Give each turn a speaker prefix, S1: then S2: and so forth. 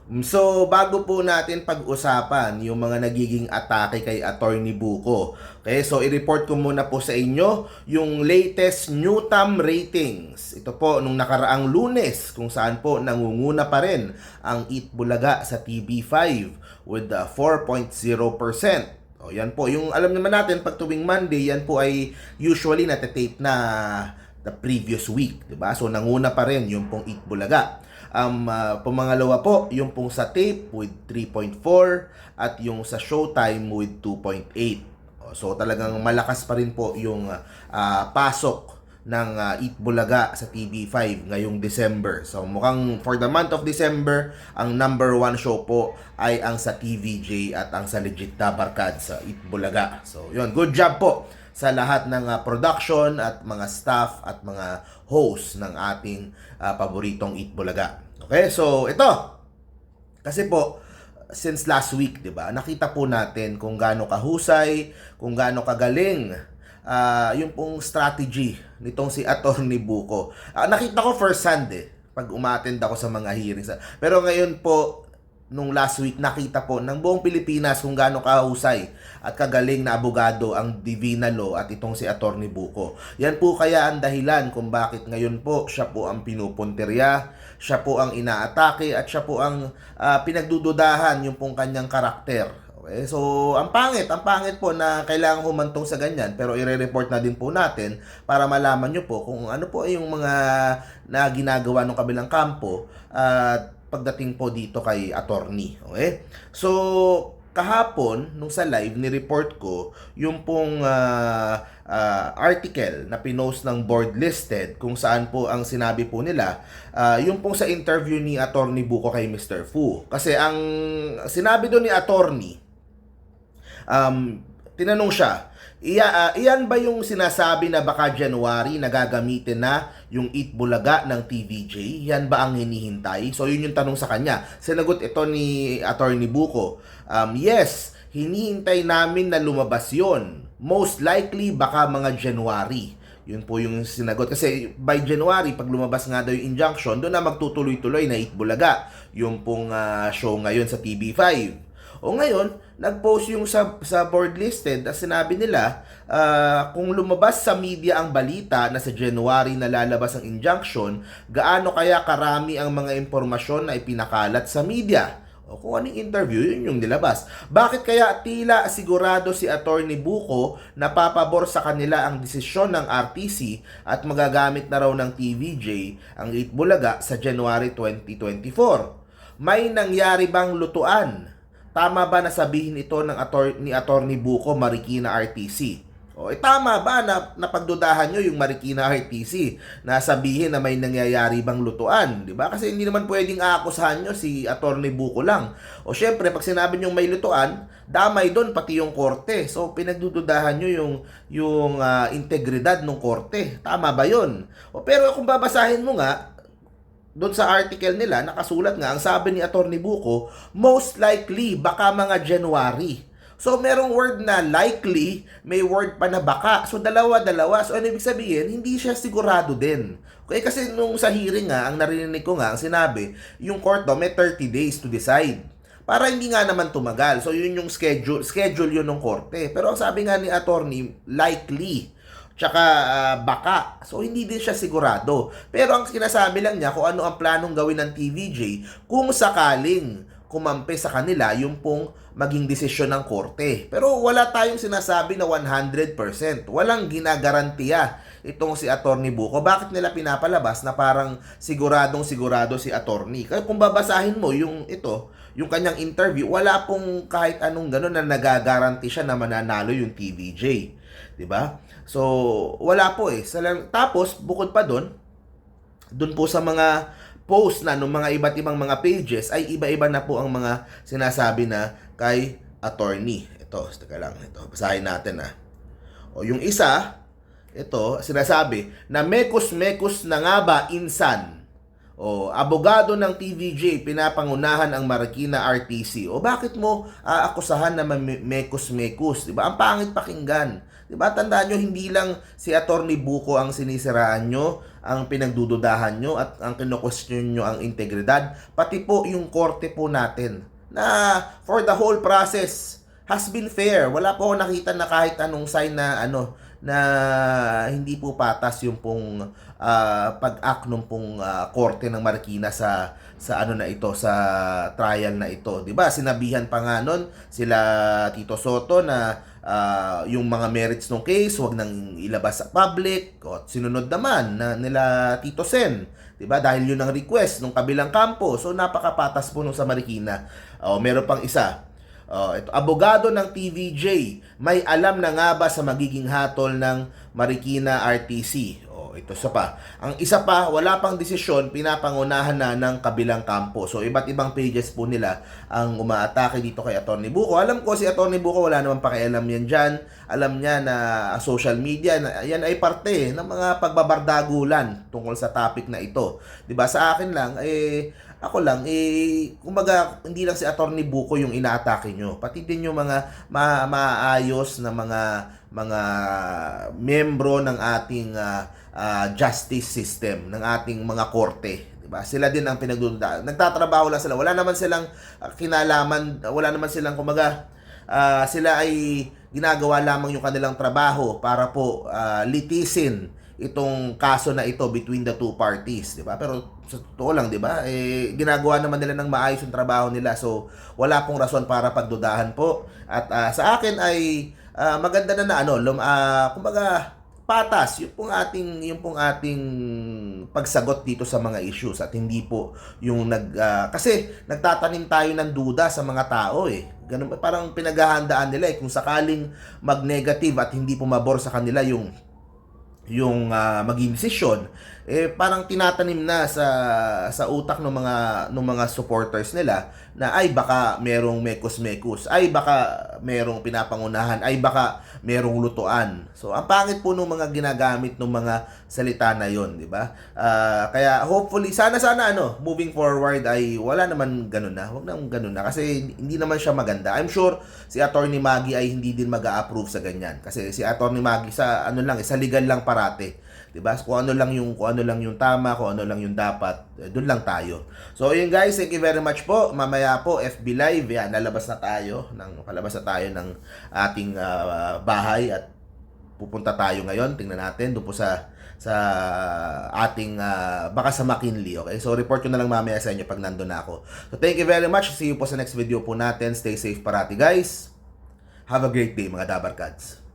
S1: So, bago po natin pag-usapan yung mga nagiging atake kay Attorney Buko. Okay, so i-report ko muna po sa inyo yung latest Newtom ratings. Ito po nung nakaraang Lunes kung saan po nangunguna pa rin ang Eat Bulaga sa TV5 with 4.0%. O, yan po. Yung alam naman natin pag tuwing Monday, yan po ay usually natatape na the previous week, 'di ba? So nanguna pa rin yung pong Eat Bulaga. Pumangalawa po, yung pong sa tape with 3.4 at yung sa showtime with 2.8. So talagang malakas pa rin po yung pasok ng Eat Bulaga sa TV5 ngayong December. So mukhang for the month of December, ang number 1 show po ay ang sa TVJ at ang sa Legit Dabarkad sa Eat Bulaga. So yun, good job po sa lahat ng production at mga staff at mga host ng ating paboritong Eat Bulaga. Okay, so ito. Kasi po, since last week, di ba, nakita po natin kung gaano kahusay, kung gaano kagaling yung pong strategy nitong si Attorney Buko. Nakita ko first hand pag umattend ako sa mga hearings. Pero ngayon po, nung last week, nakita po ng buong Pilipinas kung gaano kahusay at kagaling na abogado ang Divina Law at itong si Attorney Buko. Yan po kaya ang dahilan kung bakit ngayon po siya po ang pinupuntirya, siya po ang inaatake at siya po ang pinagdududahan yung pong kanyang karakter. Okay? So, ang pangit po na kailangan humantong sa ganyan, pero i-report na din po natin para malaman nyo po kung ano po yung mga na ginagawa ng kabilang kampo at pagdating po dito kay attorney. Okay? So, kahapon, nung sa live, ni-report ko yung pong article na pinost ng board listed kung saan po ang sinabi po nila, yung pong sa interview ni Attorney Buko kay Mr. Fu. Kasi ang sinabi doon ni attorney, tinanong siya, iyan ba yung sinasabi na baka January na gagamitin na yung Eat Bulaga ng TVJ? Yan ba ang hinihintay? So yun yung tanong sa kanya. Sinagot ito ni Attorney Buko, yes, hinihintay namin na lumabas yon. Most likely baka mga January. Yun po yung sinagot. Kasi by January, pag lumabas nga daw yung injunction, doon na magtutuloy-tuloy na Eat Bulaga. Yung pong show ngayon sa TV5. O ngayon, nag-post yung sa board listed at sinabi nila kung lumabas sa media ang balita na sa January na lalabas ang injunction, gaano kaya karami ang mga impormasyon na ipinakalat sa media? O kung anong interview, yun yung nilabas. Bakit kaya tila sigurado si Attorney Buko na papabor sa kanila ang desisyon ng RTC at magagamit na raw ng TVJ ang Eat Bulaga sa January 2024? May nangyari bang lutuan? Tama ba na sabihin ito ng ni Attorney Buko Marikina RTC? O tama ba na napagdudahan nyo yung Marikina RTC na sabihin na may nangyayari bang lutuan? Di ba? Kasi hindi naman pwedeng aakusahan nyo si Attorney Buko lang. O syempre, pag sinabi nyo may lutuan, damay doon pati yung korte. So pinagdududahan nyo yung integridad ng korte. Tama ba yun? O pero kung babasahin mo nga, doon sa article nila, nakasulat nga, ang sabi ni Attorney Buko, most likely, baka mga January. So, merong word na likely, may word pa na baka. So, dalawa-dalawa. So, ano ibig sabihin? Hindi siya sigurado din. Okay, kasi nung sa hearing nga, ang narinig ko nga, ang sinabi, yung court daw may 30 days to decide. Para hindi nga naman tumagal. So, yun yung schedule yun ng korte. Pero ang sabi nga ni attorney, likely. Tsaka baka. So, hindi din siya sigurado. Pero ang sinasabi lang niya kung ano ang planong gawin ng TVJ kung sakaling kumampi sa kanila yung pong maging desisyon ng korte. Pero wala tayong sinasabi na 100%. Walang ginagarantiya itong si Attorney Buko. Bakit nila pinapalabas na parang siguradong sigurado si attorney? Kaya kung babasahin mo yung yung kanyang interview, wala pong kahit anong gano'n na nagagaranti siya na mananalo yung TVJ. 'Di ba? So, wala po Tapos, bukod pa doon po sa mga post na ng mga iba't ibang mga pages, ay iba-iba na po ang mga sinasabi na kay attorney. Ito, teka lang. Ito, basahin natin O, yung isa, ito, sinasabi na mekos-mekos na nga ba insan? O abogado ng TVJ pinapangunahan ang Marikina RTC. O bakit mo aakusahan na mekos-mekos, 'di ba? Ang pangit pakinggan. 'Di ba? Tandaan nyo, hindi lang si Attorney Buko ang sinisiraan nyo, ang pinagdududahan nyo at ang kino-question nyo ang integridad, pati po yung korte po natin na for the whole process has been fair. Wala po ako nakita na kahit anong sign na na hindi po patas yung pong pag-act nung pong korte ng Marikina sa na ito, sa trial na ito, 'di ba? Sinabihan pa nga nun sila Tito Soto na yung mga merits ng case wag nang ilabas sa public. O sinunod naman na nila Tito Sen, 'di ba? Dahil yun ang request ng kabilang kampo. So napakapatas po nung sa Marikina. Meron pang isa. Ito, abogado ng TVJ, may alam na nga ba sa magiging hatol ng Marikina RTC? Ito sa pa. Ang isa pa, wala pang desisyon, pinapangunahan na ng kabilang kampo. So, iba't ibang pages po nila ang umaatake dito kay Atty. Buko. Alam ko si Atty. Buko, wala naman pakialam yan dyan. Alam niya na social media, yan ay parte ng mga pagbabardagulan tungkol sa topic na ito. 'Di ba? Sa akin lang, ako lang, kumbaga, hindi lang si Atty. Buko yung inaatake nyo. Pati din yung mga maayos na mga membro ng ating justice system, ng ating mga korte. Diba? Sila din ang pinagdududa. Nagtatrabaho lang sila. Wala naman silang kinalaman, wala naman silang, kumbaga, sila ay ginagawa lamang yung kanilang trabaho para po litisin itong kaso na ito between the two parties, 'di ba? Pero sa totoo lang, 'di ba? Ginagawa naman nila ng maayos yung trabaho nila. So, wala pong rason para pagdudahan po. At sa akin ay maganda na kumbaga patas yung pong ating pagsagot dito sa mga issues at hindi po yung kasi nagtatanim tayo ng duda sa mga tao Ganun, parang pinaghahandaan nila kung sakaling mag-negative at hindi pumabor sa kanila yung maging desisyon, parang tinatanim na sa utak ng mga supporters nila na ay baka merong mekos-mekos, ay baka merong pinapangunahan, ay baka merong lutuan. So ang pangit po ng mga ginagamit ng mga salita na yon, di ba? Kaya hopefully sana moving forward ay wala naman ganun na. Huwag naman ganun na kasi hindi naman siya maganda. I'm sure si Attorney Maggie ay hindi din mag-a-approve sa ganyan kasi si Attorney Maggie sa sa legal lang parate. 'Di ba? Kung ano lang yung tama, kung ano lang yung dapat, doon lang tayo. So, ayun guys, thank you very much po. Mamaya po FB Live, yan, palabas na tayo ng ating bahay at pupunta tayo ngayon. Tingnan natin doon po sa ating baka sa McKinley, okay? So, report ko na lang mamaya sa inyo pag nandun na ako. So, thank you very much. See you po sa next video po natin. Stay safe parati, guys. Have a great day, mga Dabarkads.